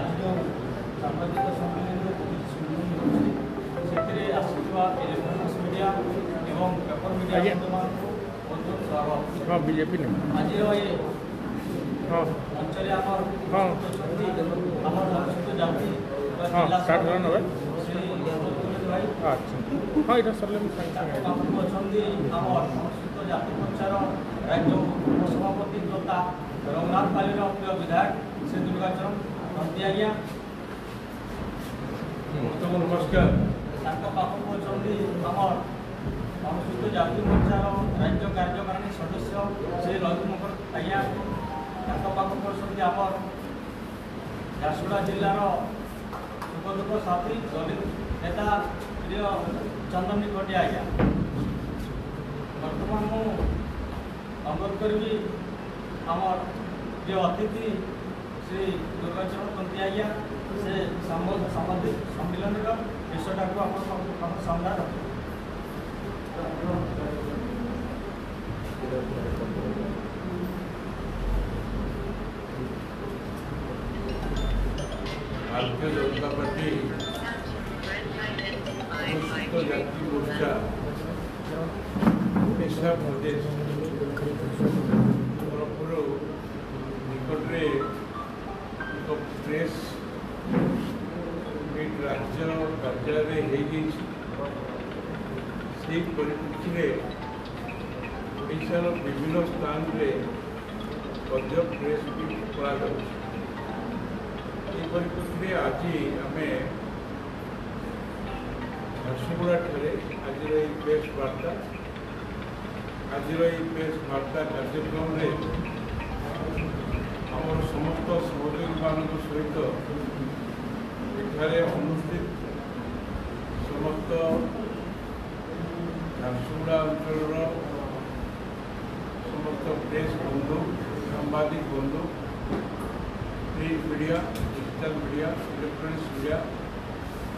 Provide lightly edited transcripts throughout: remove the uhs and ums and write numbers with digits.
आज जो सामाजिक सम्मेलन से आसुवा इलेक्ट्रोनिक्स मीडिया एवं पेपर मीडिया स्वागत। हाँ बीजेपी ने आज हाँ अंचल आमर हाँ अनुसूचित जाति हाँ स्टार्ट करना है। श्री भाई अच्छा हाँ इधर सर लेकिन अच्छा आमर अनुसूचित जाति मोर्चार राज्य उपसभापति तथा रंगनाथ पाली प्रिय विधायक श्री दुर्गाचरण नंदी आज्ञा नमस्कार। पाखक अच्छी आमर अनुसूचित जाति मोर्चार राज्य कार्यकारिणी सदस्य श्री ललित मकर आज्ञा पाखक अच्छी आमर झारसुगुड़ा जिलार सुख दुख साथी दलित नेता प्रिय चंदन निकटिया आज्ञा बर्तमान मु अनुरोध करी आमर प्रिय अतिथि श्री दुर्गाचरण तंती आज्ञा से सामाजिक सम्मेलन विषयटा को आप सामना रखें। भारतीय जनता पार्टी अनुसूचित जाति मोर्चा ओडिशा प्रदेश तरफ निकट में एक प्रेस मीट राज्य कार्यालय से परिप्रेक्षी में ओडिशार विभिन्न स्थान में प्रेस मीट कर परिप्रेक्षी में आज आम झारसुगुड़ा आज प्रेस वार्ता आज प्रेस वार्ता कार्यक्रम आम समस्त सहयोगी मान सहित एठारे अनुष्ठित समस्त झारसुगुड़ा अंचल समस्त प्रेस बंधु सांबादिक बंधु print media digital media electronics media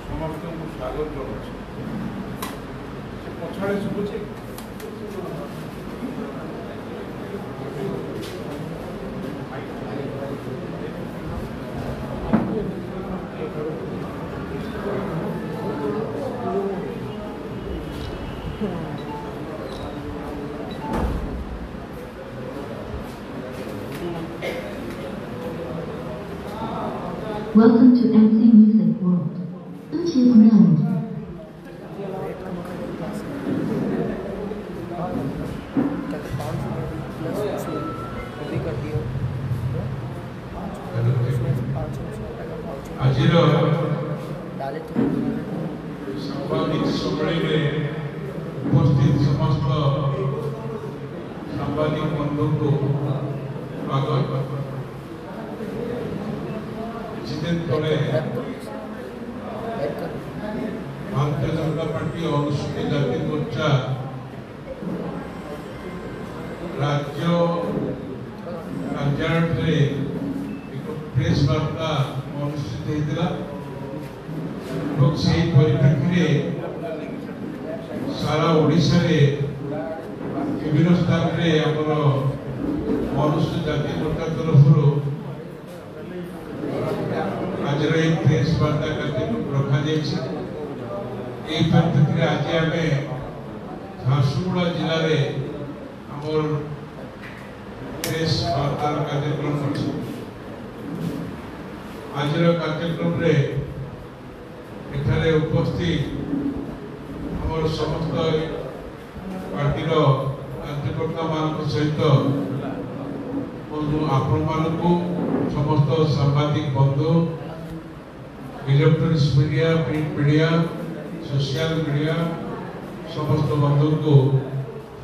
समस्त को स्वागत जनाऊँ। पछाड़े शुभुचे Welcome to MC Music World. Bluetooth mode. आज सांबादिक सम्मेलन में उपस्थित समस्त सांबादिक बंधु को स्वागत। दिन तले भारतीय जनता पार्टी अनुसूचित जाति मोर्चा राज्य कार्यालय एक प्रेस वार्ता अनुष्ठित होता से परिप्रेक्षी सारा ओडिशा विभिन्न स्थान में अनुसूचित जाति मोर्चा तरफ आज प्रेस वार्ता कार्यक्रम रखा परिप्रेक्षी आज आम झारसुगुड़ा जिले में आमर प्रेस वार्ता कार्यक्रम अच्छी आज कार्यक्रम एठारे उपस्थित आमर समस्त पार्टी कार्यकर्ता मान सहित आपण मानू समस्त सांबादिक बंधु electronics media print media social media समस्त बंधु को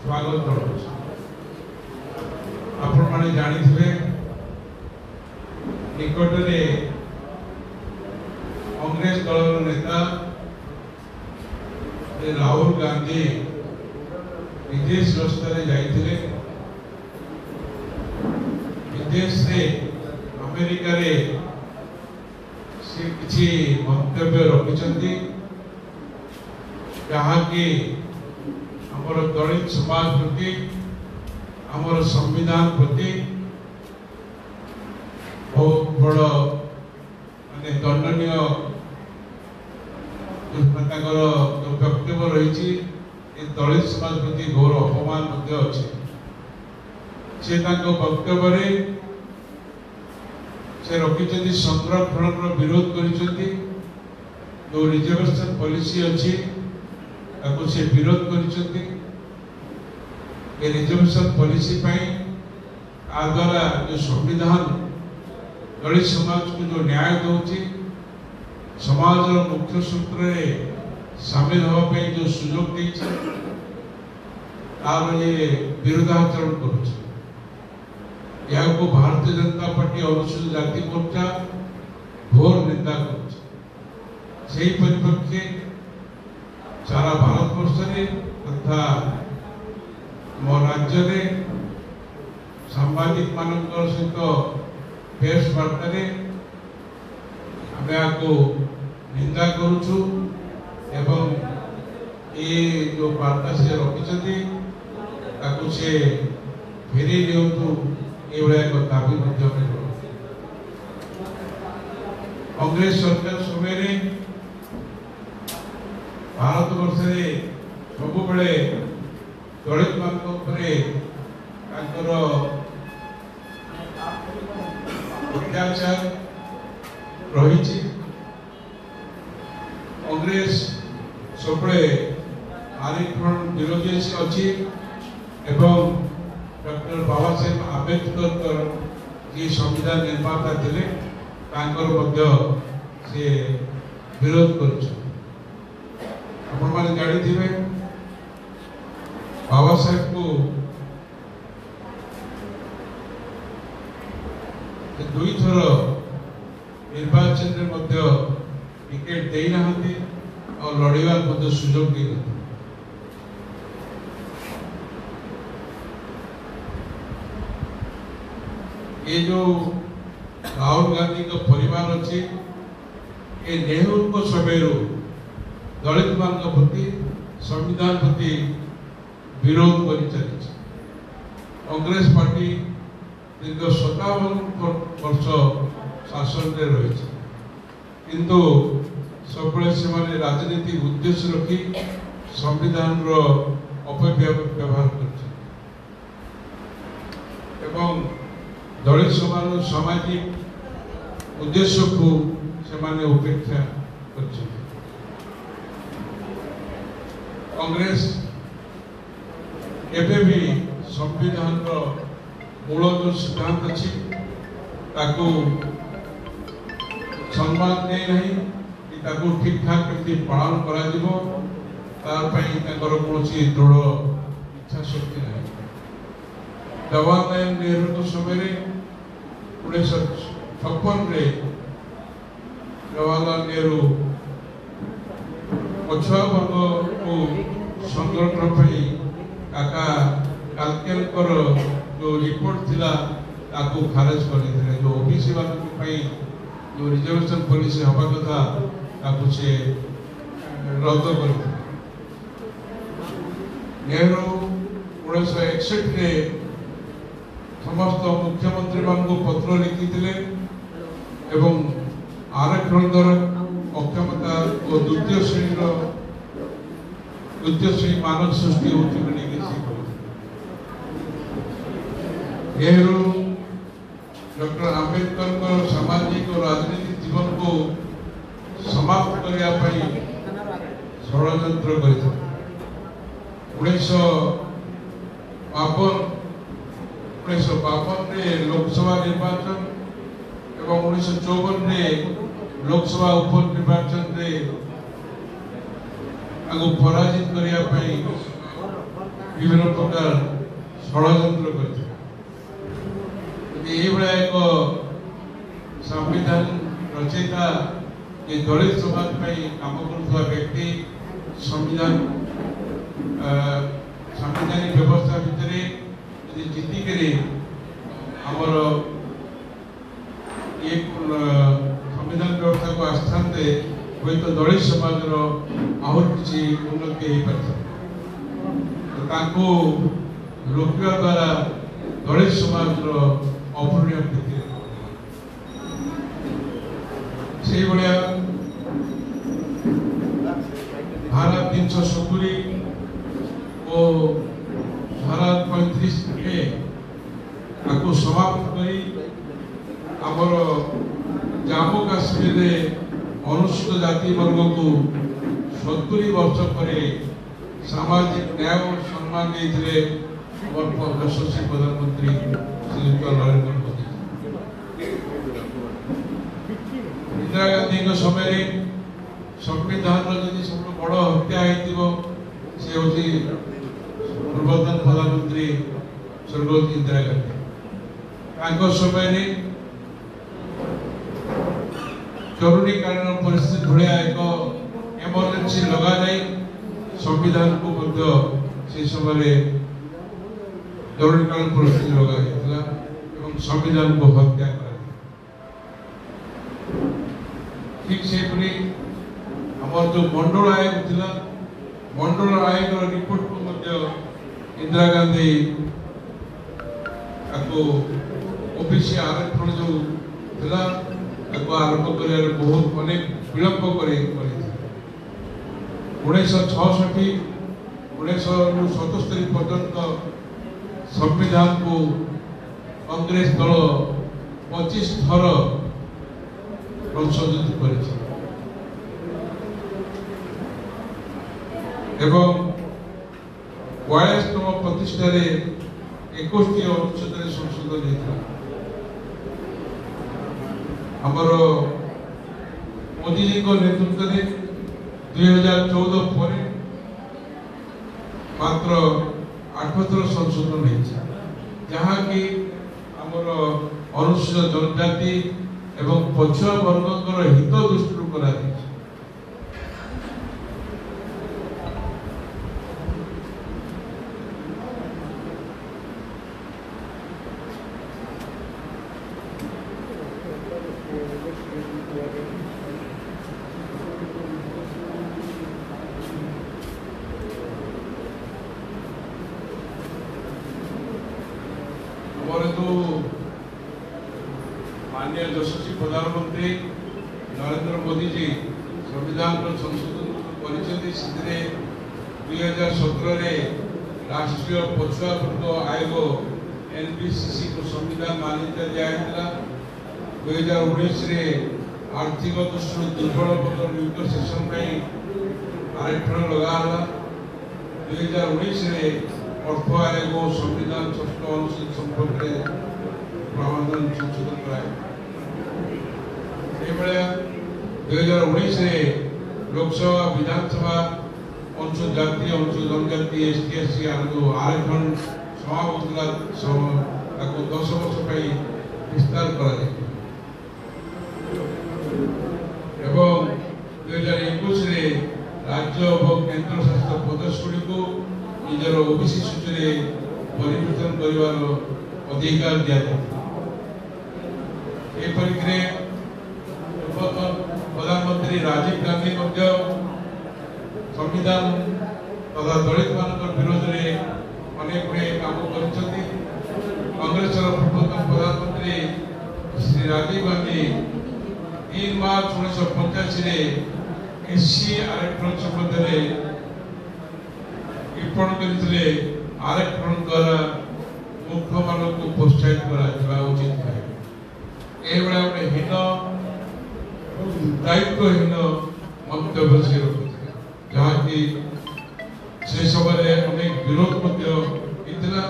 स्वागत जनाऊँ। आपण माने जानिथिबे निकट में कांग्रेस दल नेता राहुल गांधी विदेश गस्तर जाइथिले। विदेश से अमेरिका रे से किसी मंतव्य रखिछंती जहाँ कि आमर दलित समाज प्रति आमर संविधान प्रति बहुत बड़ दंडनीय वक्तव्य रही दलित समाज प्रति घोर अपमान अच्छे से वक्तव्य से रखी संरक्षण विरोध कर जो रिजर्वेशन पॉलिसी अच्छी से विरोध कर रिजर्वेशन पॉलिसी द्वारा जो संविधान दलित समाज को जो न्याय दूसरी समाज मुख्य सूत्र सामिल होगापी जो सुजोग तार ये विरोधाचरण कर भारतीय जनता पार्टी अनुसूचित जाति मोर्चा घोर निंदा कर परिप्रेक्षी सारा भारत वर्ष तथा मो राज्य सांबादिक मान सहित प्रेस वार्ता आम निंदा करुचु एवं ये जो वार्ता से रखी से फेरी दिंतु ये एक दाबी कांग्रेस सरकार समय भारत वर्ष सब बेले दलित मान अत्याचार रही कांग्रेस सब आरक्षण विरोधी अच्छी एवं डॉक्टर बाबा साहेब आंबेडकर जी संविधान निर्माता थे से विरोध कर जानी बाबा साहेब को दुई थर निर्वाचन टिकेट देना और लड़ार सुजोग देना ये जो राहुल गांधी का परिवार अच्छी ये नेहरू समय दलित मान प्रति संविधान प्रति विरोध कर चली कांग्रेस पार्टी दीर्घ 57 वर्ष शासन में रही किंतु सब राजनीतिक उद्देश्य रखी संविधान अपव्यवहार कर दलित समाज सामाजिक उद्देश्य को से उपेक्षा कर कांग्रेस एबे भी संविधान मूल जो सिद्धांत अच्छी सम्मान दे नहीं ठीक ठाक कमी पालन कौन दृढ़ इच्छा शक्ति नहीं जवाहरलाल नेहरू समय 1956 जवाहरलाल नेहरू पछुआ वर्ग को संरक्षण काका कालकेलकर जो रिपोर्ट थिला खारेज कर जो ओबीसी जो रिजर्वेशन पॉलिसी हवा कथा से रद्द कर नेहरू 1961 समस्त मुख्यमंत्री मान पत्र लिखी आरक्षण द्वारा अक्षमता और द्वितीय श्रेणी मानव सृष्टि होती नेहरू डॉक्टर आंबेडकर सामाजिक और राजनीतिक जीवन को समाप्त करने षड्यंत्र कर 1952 लोकसभा निर्वाचन एवं 1954 लोकसभा उपनिर्वाचन पराजित करने विभिन्न प्रकार षड्यंत्र करते एक संविधान रचयिता ये दलित समाज काम कर व्यक्ति संवैधानिक व्यवस्था भितर जीतिक आमर ये संविधान व्यवस्था को आस्थान दे हूँ तो दलित समाज आहर किसी उन्नति हो पार रोकवा द्वारा दलित समाज अपूर्णीय क्षति से भाया धारा 370 और धारा 35A आपको समाप्त करी आमर जम्मू काश्मीर अनुसूचित जाति वर्ग को 70 वर्ष पर सामाजिक न्याय और सम्मान देते यशस्वी प्रधानमंत्री श्रीयुक्त नरेंद्र मोदी। इंदिरा गांधी समय संविधान जी सब बड़ हत्या से हूँ पूर्वतन प्रधानमंत्री स्वर्गवती इंदिरा गांधी समय जरूरीकालीन परिस्थिति भाया एक एमरजेंसी लगा जाए संविधान को से समय जरूरीकालीन परिस्थिति लगा संविधान को हत्या कर ठीक से आम जो मंडल आयोग थी मंडल आयोग रिपोर्ट को इंदिरा गांधी ओबीसी आरक्षण जो थिला आरंभ कर बहुत अनेक विलंब कर 1966 1977 पर्यंत संविधान को कांग्रेस दल 25 थर संशोधित कर 42तम प्रतिष्ठार 21टी अनुच्छेद संशोधन होता आमर मोदी जी नेतृत्व में 2014 पर मात्र 8 थर संशोधन होती जहाँकि आमर अनुसूचित जनजाति एवं पछुआ वर्ग हित दृष्टि करा माननीय यशस्वी प्रधानमंत्री नरेंद्र मोदी जी संविधान संशोधन कर 2017 राष्ट्रीय पछुआ वर्ग आयोग NBCC को संविधान मान्यता दिया 2019 आर्थिक दृष्टि दुर्बल वर्ग युक्त सेक्शन आरक्षण लगा 2019 अर्थ आयोग संविधान 6 अनुच्छेद संपर्क प्रावधान संशोधन कराए 2019 लोकसभा विधानसभा अनुसूचित जाति अनुसूचित जनजाति ST SC आरक्षण समाप्त 10 वर्ष विस्तार कर 2021 राज्य और केंद्र शासित प्रदेश गुड़ी निजर ओबीसी सूची परिवर्तन कर अधिकार दिया प्रधानमंत्री राजीव गांधी संविधान तथा दलित मान विरोध में अनेक गुड़े काम कर कांग्रेस पूर्वतन प्रधानमंत्री श्री राजीव गांधी 3 मार्च 1985 SC आरक्षण संबंध में टिप्पणी करते आरक्षण द्वारा मुख्य मान को प्रोत्साहित करा उचित है गोटे हीन दायित्वहीन मंतव्य से रखुते जहाँकि से समय अनेक विरोध होता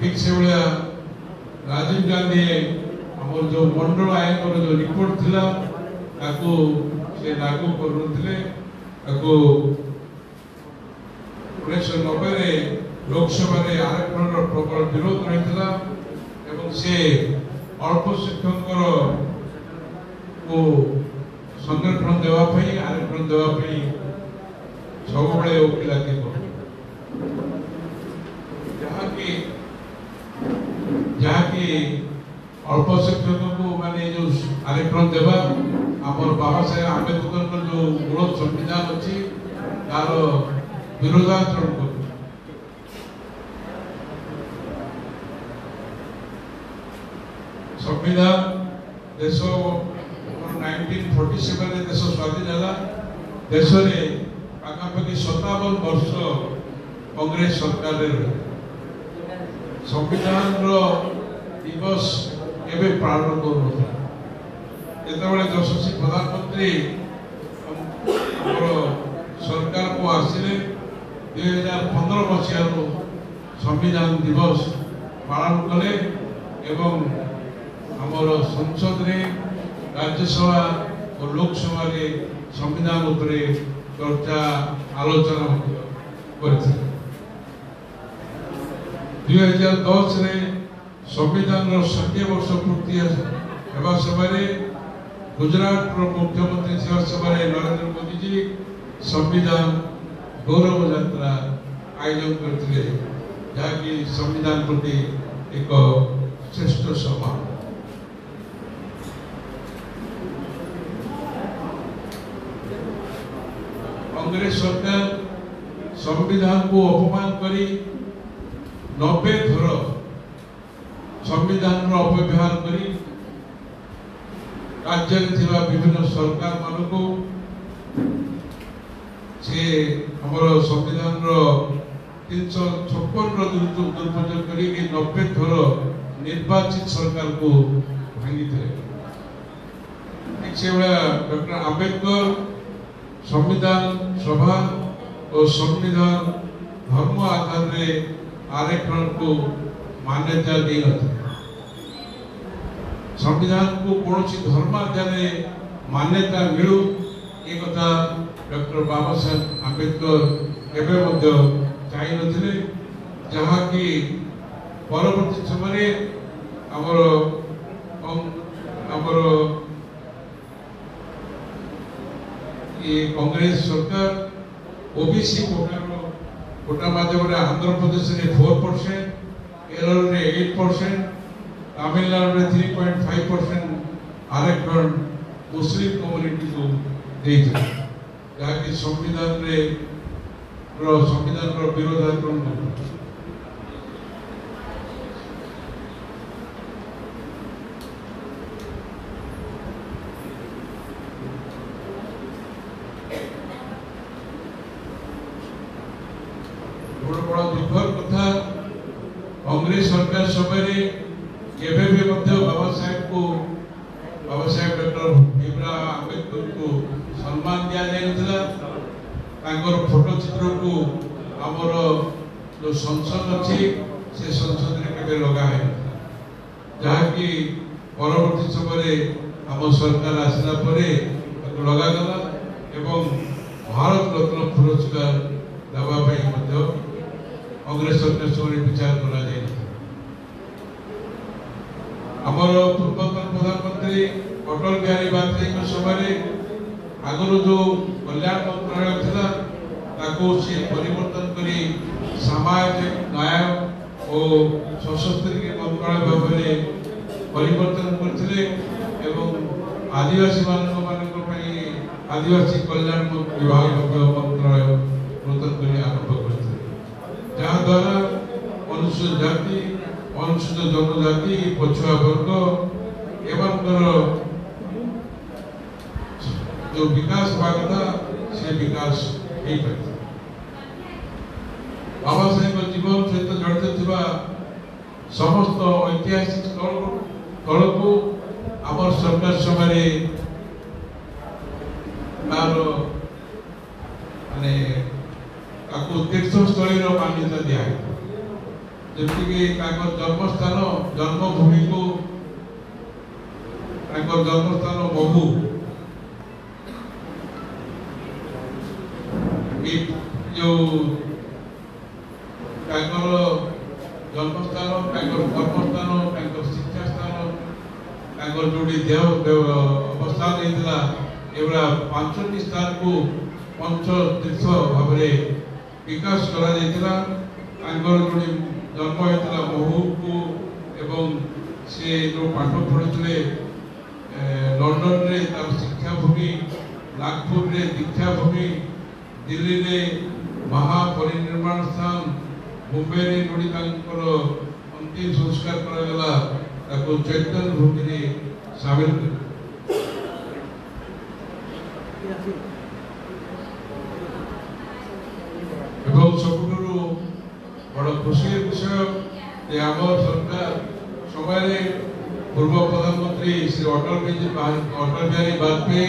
ठीक से भाया राजीव गांधी आम जो मंडल आयोग जो रिपोर्ट थिला से लागू कर 1990 लोकसभा आरक्षण प्रबल विरोध रही से अल्प शिक्षक को संरक्षण देवाई आरक्षण देवाई सब वकिलाती जहाँकि अल्प शिक्षक को माने जो आरक्षण देवा आम बाबा साहेब आंबेडकर जो मूल संविधान अच्छी तार विरोधाचरण कर संविधान देश 1947 ରେ देश स्वाधीन है देश में पाखापाखि 57 वर्ष कांग्रेस सरकार संविधान दिवस एवं पालन कर यशस्वी प्रधानमंत्री सरकार को आसिले 2015 मसीह संविधान दिवस पालन कले एवं आमर संसद रे राज्यसभा और लोकसभा रे संविधान उपरे चर्चा आलोचना करथिले 2010 रे संविधान 60 वर्ष पूर्ति हेबा समय गुजरात मुख्यमंत्री सेवा समय नरेंद्र मोदी जी संविधान गौरव यात्रा आयोजन करथिले जहाँकि संविधान प्रति एक श्रेष्ठ सम्मान। कांग्रेस सरकार संविधान को अपमान करी 90 थर संविधान अपव्यवहार करी राज्य विभिन्न सरकार मान को से हमर संविधान 356 दुरुपयोग करी 90 थर निर्वाचित सरकार को भांगी थे। डॉक्टर आंबेडकर संविधान सभा और संविधान धर्म आधार में आरक्षण को मान्यता दी न संविधान को कौन धर्म आधार मान्यता मिलू ये कथा डॉक्टर बाबा साहेब आंबेडकर एवं चाह नथिले जहाँकि परवर्ती समय आमर ये कांग्रेस सरकार ओबीसी कोटा माध्यम आंध्र प्रदेश में 4%, केरल में 8%, तमिलनाडु में 3.5% आरक्षण मुस्लिम कम्युनिटी को देते जहाँकि संविधान विरोधाचरण बड़ा दुखर कथा कांग्रेस सरकार समय बाबा साहेब डॉक्टर भीमराव आंबेडकर को सम्मान दिया जाता फोटो चित्र को आमर जो संसद अच्छी से संसद में केवे लगा है जहाँकि परवर्ती समय आम सरकार आसला लगागला एवं भारत रत्न पुरस्कार देवाई कांग्रेस सरकार समय विचार करा जाए आमर पूर्वतन प्रधानमंत्री अटल बिहारी वाजपेयी समय आगुरी जो कल्याण मंत्रालय थिला से परिवर्तन करी सामाजिक न्याय और सशस्त्र मंत्रालय भाव में परिवर्तन करथिले एवं आदिवासी आदिवासी कल्याण विभाग मंत्रालय नूतन कर आरंभ करथिले जहाँ द्वारा अनुसूचित जाति अनुसूचित जनजाति पछुआ वर्ग एवं जो विकास था से विकास हो पाता बाबा साहेब जीवन सहित जड़ित थी समस्त ऐतिहासिक स्थल को आम सरकार समय तार माने तीर्थस्थल मान्यता दिखाई जमीक जन्मस्थान जन्मभूमि को जन्मस्थान महू जो जन्मस्थान कर्मस्थान शिक्षा स्थान जो देह अवस्थान होता एवं 5टी स्थान को पंच तीर्थ भाव विकास करा जो जन्म होता महू को एवं से जो पाठ पढ़ुते लंडन रे तार शिक्षा भूमि नागपुर रे दीक्षा भूमि दिल्ली रे महापरिनिर्माण स्थान मुंबई रे जोड़ी अंतिम संस्कार चैतन्य भूमि सामिल এবং ସବୁଠାରୁ ବଡ଼ ଖୁସିର ବିଷୟ ଯେ ଆମ ସରକାର ସମୟରେ ପୂର୍ବ ପ୍ରଧାନମନ୍ତ୍ରୀ ଶ୍ରୀ ଅଟଳ ବିହାରୀ ବାଜପେୟୀ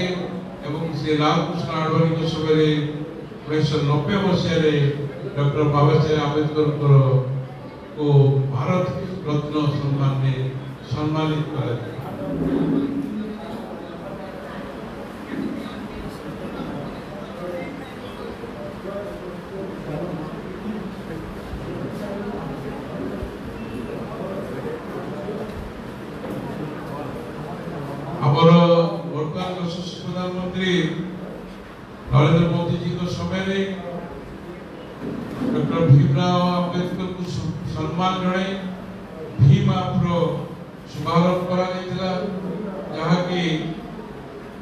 ଏବଂ ଶ୍ରୀ ରାମକୃଷ୍ଣ ଆଡଭାନୀଙ୍କ ସମୟରେ 1990 ମସିହାରେ ଡକ୍ଟର ବାବା ସାହେବ ଆମ୍ବେଦକରଙ୍କର ଭାରତ ରତ୍ନ ସମ୍ମାନରେ ସମ୍ମାନିତ କରାଯାଇଥିଲା। ଆମର ବର୍ତ୍ତମାନ ଯଶସ୍ୱୀ ପ୍ରଧାନମନ୍ତ୍ରୀ ନରେନ୍ଦ୍ର ମୋଦୀଜୀଙ୍କ ସମୟରେ ଡକ୍ଟର ଭୀମରାଓ ଆମ୍ବେଦକରଙ୍କୁ ସମ୍ମାନ ଜଣାଇ ଭୀମ ଆପ୍ର ଶୁଭାରମ୍ଭ କରାଯାଇଥିଲା, ଯାହାକି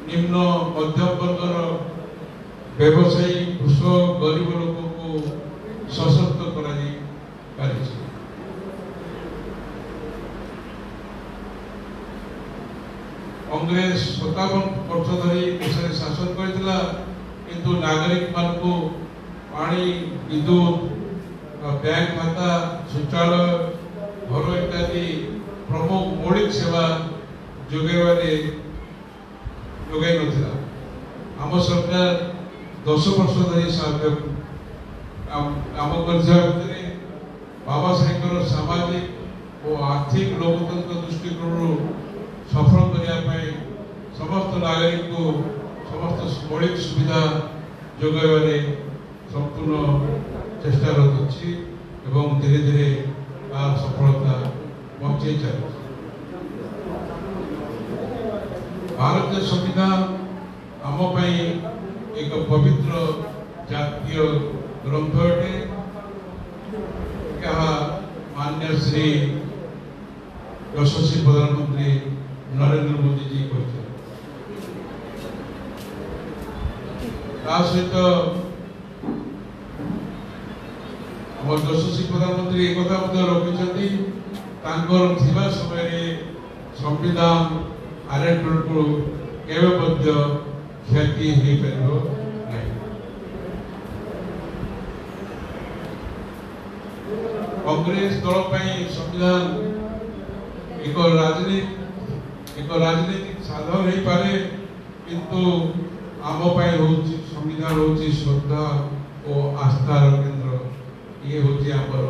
ନିମ୍ନ ମଧ୍ୟମ ବର୍ଗର ବ୍ୟବସାୟୀ କୃଷକ ଗରିବ ଲୋକଙ୍କୁ ସଶକ୍ତ କରାଯାଇ ପାରିଛି। কংগ্রেস 57 ବର୍ଷ ଧରି ଦେଶରେ ଶାସନ କରିଥିଲା, କିନ୍ତୁ ନାଗରିକ ମାନଙ୍କୁ ପାଣି, ବିଦ୍ୟୁତ, ବ୍ୟାଙ୍କ ଖାତା, ଶୌଚାଳୟ, ଘର ଇତ୍ୟାଦି ପ୍ରମୁଖ ମୌଳିକ ସେବା ଯୋଗାଇ ନଥିଲା। ଆମ ସରକାର 10 ବର୍ଷ ଧରି କାମ କରିଥିବା ଭିତରେ ବାବା ସାହେବଙ୍କର ସାମାଜିକ ଓ ଆର୍ଥିକ ଲୋକତନ୍ତ୍ର ଦୃଷ୍ଟିକୋଣରୁ ସଫଳ କରିବା ପାଇଁ ସମସ୍ତ ନାଗରିକଙ୍କୁ ସମସ୍ତ ମୌଳିକ ସୁବିଧା ଯୋଗାଇବାରେ ସମ୍ପୂର୍ଣ୍ଣ ଚେଷ୍ଟାରତ ଅଛି ଏବଂ ଧୀରେ ଧୀରେ ତାର ସଫଳତା ପହଞ୍ଚାଇ ଚାଲିଛି। ଭାରତୀୟ ସମ୍ବିଧାନ ଆମ ପାଇଁ ଏକ ପବିତ୍ର ଜାତୀୟ ଗ୍ରନ୍ଥ ଅଟେ। ଏହା ମାନ୍ୟ ଶ୍ରୀ ଯଶସ୍ୱୀ ପ୍ରଧାନମନ୍ତ୍ରୀ ନରେନ୍ଦ୍ର ମୋଦୀଜୀ କହିଛନ୍ତି। ତା ସହିତ ଆମ ଯଶସ୍ୱୀ ପ୍ରଧାନମନ୍ତ୍ରୀ ଏକଥା ମଧ୍ୟ ରଖିଛନ୍ତି, ତାଙ୍କର ଥିବା ସମୟରେ ସମ୍ବିଧାନ ଆରେଟକୁ କେବେ ମଧ୍ୟ କ୍ଷତି ହେଇପାରିବ ନାହିଁ। କଂଗ୍ରେସ ଦଳ ପାଇଁ ସମ୍ବିଧାନ ଏକ ରାଜନୈତିକ ସାଧନ ହେଇପାରେ, କିନ୍ତୁ ଆମ ପାଇଁ ହଉଛି ସମ୍ବିଧାନ ହଉଛି ଶ୍ରଦ୍ଧା ଓ ଆସ୍ଥାର କେନ୍ଦ୍ର। ଇଏ ହଉଛି ଆମର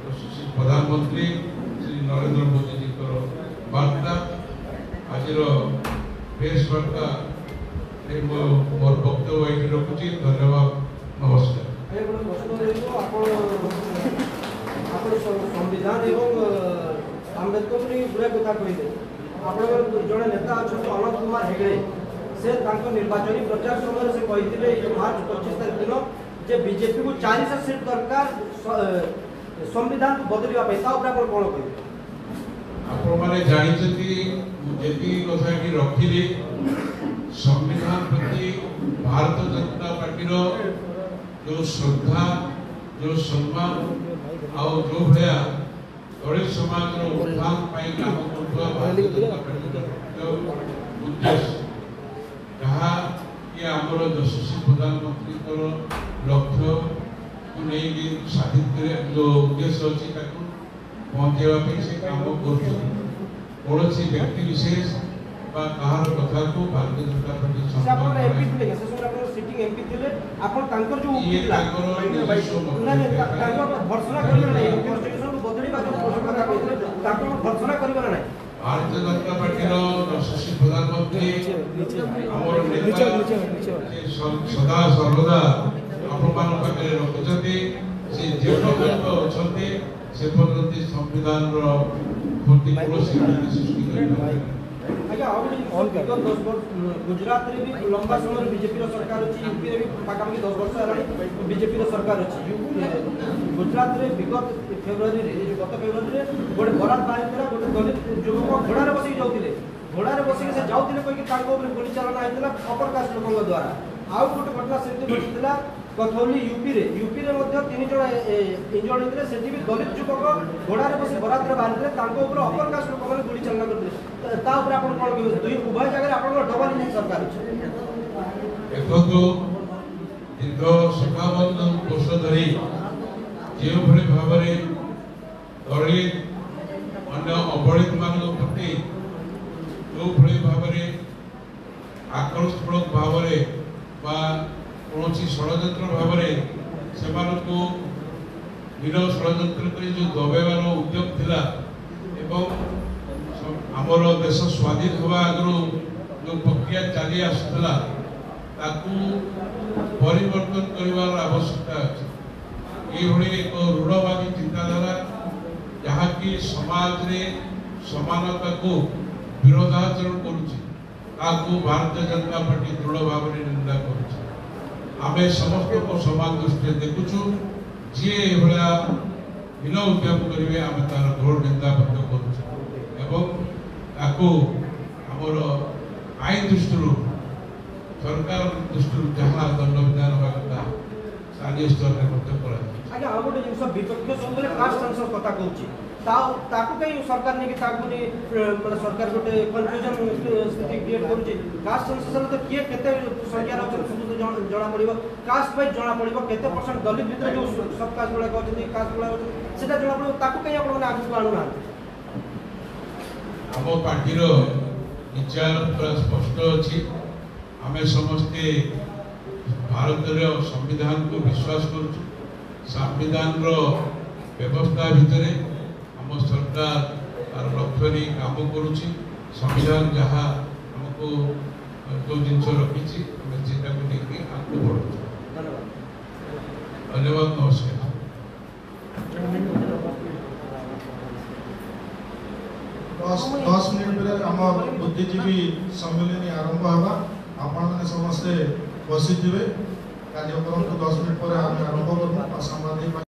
ଯଶସ୍ୱୀ ପ୍ରଧାନମନ୍ତ୍ରୀ ଶ୍ରୀ ନରେନ୍ଦ୍ର ମୋଦୀଜୀଙ୍କର ବାର୍ତ୍ତା। ଆଜିର ପ୍ରେସ୍ ବାର୍ତ୍ତା ମୋର ବକ୍ତବ୍ୟ ଏଇଠି ରଖୁଛି। ଧନ୍ୟବାଦ, ନମସ୍କାର। संविधान एवं आम्बेडकर गुड़ा कथा कहते आप जड़े नेता अच्छा अनंत कुमार हेगड़े से निर्वाचन प्रचार समय से कहते मार्च 25 तारीख दिन जे बीजेपी को 400 सीट दरकार संविधान को बदल कौन कहे आपने जानते जी कथा रखिली संविधान प्रति भारतीय जनता पार्टी जो श्रद्धा जो सम्मान आउ जो भाया दलित समाज उत्थान काम करता भारतीय जनता पार्टी उद्देश्य जहाँ कि आमर यशस्वी प्रधानमंत्री लक्ष्य को नहीं साधित जो उद्देश्य अच्छी पहुँचाई से काम कर व्यक्ति विशेष कहार कथा को भारतीय जनता पार्टी भारतीय जनता पार्टी यशस्वी प्रधानमंत्री सदा सर्वदा आपण रखुच्च से पर्यंत संविधान गुजरात रे भी लंबा समय बीजेपी सरकार अच्छी, यूपी रे भी पाखापाखि 10 वर्ष है बीजेपी सरकार अच्छी। गुजरात रे विगत फेब्रुआरी गत फेब्रुआरी गोटे बरात बाहर गोटे दलित युवक घोड़ा बसिक जाते घोड़ा बसिक से जाते कहीं गोली चालना होता अपर कास्ट लोक द्वारा। आउ गोटे घटना से घटीला कथौली यूपी रे 3 जन इंजर्ड होते से भी दलित युवक घोड़ा बस बरात बाहर अपर कास्ट लोक मैंने गोली चालना करते उभय जगह आप डबल इंजन सरकार ଦେଖନ୍ତୁ ଦୀର୍ଘ 57 ବର୍ଷ ଧରି ଯେଉଁଭଳି ଭାବରେ ଦଳିତ ଅନ୍ୟ ଅବହେଳିତ ମାନଙ୍କ ପ୍ରତି ଯେଉଁଭଳି ଭାବରେ ଆକ୍ରମଣାତ୍ମକ ଭାବରେ ବା କୌଣସି ଷଡ଼ଯନ୍ତ୍ର ଭାବରେ ସେମାନଙ୍କୁ ବିରୋଧ ଷଡ଼ଯନ୍ତ୍ର କରି ଯେଉଁ ଦବାଇବାର ଉଦ୍ୟମ ଥିଲା ଏବଂ ଆମର ଦେଶ ସ୍ୱାଧୀନ ହେବା ଆଗରୁ ଯେଉଁ ପ୍ରକ୍ରିୟା ଚାଲି ଆସୁଥିଲା ତାକୁ ପରିବର୍ତ୍ତନ କରିବାର ଆବଶ୍ୟକତା ଅଛି। ଏଇଭଳି ଏକ ଋଢ଼ବାଦୀ ଚିନ୍ତାଧାରା ଯାହାକି ସମାଜରେ ସମାନତାକୁ ବିରୋଧାଚରଣ କରୁଛି ତାକୁ ଭାରତୀୟ ଜନତା ପାର୍ଟି ଦୃଢ଼ ଭାବରେ ନିନ୍ଦା କରୁଛି। ଆମେ ସମସ୍ତଙ୍କୁ ସମାନ ଦୃଷ୍ଟିରେ ଦେଖୁଛୁ। ଯିଏ ଏଭଳିଆ ହୀନ ଉଦ୍ୟମ କରିବେ ଆମେ ତାର ଘୋର ନିନ୍ଦା ମଧ୍ୟ କରୁଛୁ ଏବଂ ତାକୁ ଆମର ଆଇନ ଦୃଷ୍ଟିରୁ ସରକାର ଦୃଷ୍ଟିରୁ ଯାହା ଦଣ୍ଡବିଧାନ ହେବା କଥା ସ୍ଥାନୀୟ ସ୍ତରରେ ମଧ୍ୟ କରାଯାଉଛି। ଆଜ୍ଞା ଆଉ ଗୋଟେ ଜିନିଷ ବିପକ୍ଷ ସବୁବେଳେ କାଷ୍ଟ ସେନ୍ସର କଥା କହୁଛି ତାକୁ କାହିଁ ସରକାର ନେଇକି ତାକୁ ମାନେ ସରକାର ଗୋଟେ କନଫ୍ୟୁଜନ ସ୍ଥିତି କ୍ରିଏଟ୍ କରୁଛି। କାଷ୍ଟ ସେନ୍ସର ତ କିଏ କେତେ ସଂଖ୍ୟାରେ ଅଛନ୍ତି ସବୁ ଜଣା ପଡ଼ିବ। କାଷ୍ଟ ୱାଇଜ୍ ଜଣା ପଡ଼ିବ କେତେ ପରସେଣ୍ଟ ଦଲିତ ଭିତରେ ଯେଉଁ ସବ କାଷ୍ଟ ଗୁଡ଼ାକ ଅଛନ୍ତି କାଷ୍ଟ ଗୁଡ଼ାକ ଅଛନ୍ତି ସେଟା ଜଣା ପଡ଼ିବ। ତାକୁ କାହିଁ ଆପଣମାନେ ଆଗକୁ ଆଣୁନାହାନ୍ତି? ଆମ ପାର୍ଟିର ବିଚାର ପୁରା ସ୍ପଷ୍ଟ ଅଛି। ଆମେ ସମସ୍ତେ ଭାରତର ସମ୍ବିଧାନକୁ ବିଶ୍ୱାସ କରୁଛୁ। ସମ୍ବିଧାନର ବ୍ୟବସ୍ଥା ଭିତରେ ଆମ ସରକାର ତାର ଲକ୍ଷ୍ୟ ନେଇ କାମ କରୁଛି। ସମ୍ବିଧାନ ଯାହା ଆମକୁ ଯେଉଁ ଜିନିଷ ରଖିଛି ଆମେ ସେଇଟାକୁ ନେଇକି ଆଗକୁ ବଢ଼ୁଛୁ। ଧନ୍ୟବାଦ। ନମସ୍କାର। 10 ମିନିଟ୍ ପରେ ଆମ ବୁଦ୍ଧିଜୀବୀ ସମ୍ମିଳନୀ ଆରମ୍ଭ ହେବା। ଆପଣମାନେ ସମସ୍ତେ ବସିଥିବେ। କାର୍ଯ୍ୟକ୍ରମକୁ 10 ମିନିଟ୍ ପରେ ଆମେ ଆରମ୍ଭ କରିବୁ। ସାମ୍ବାଦିକ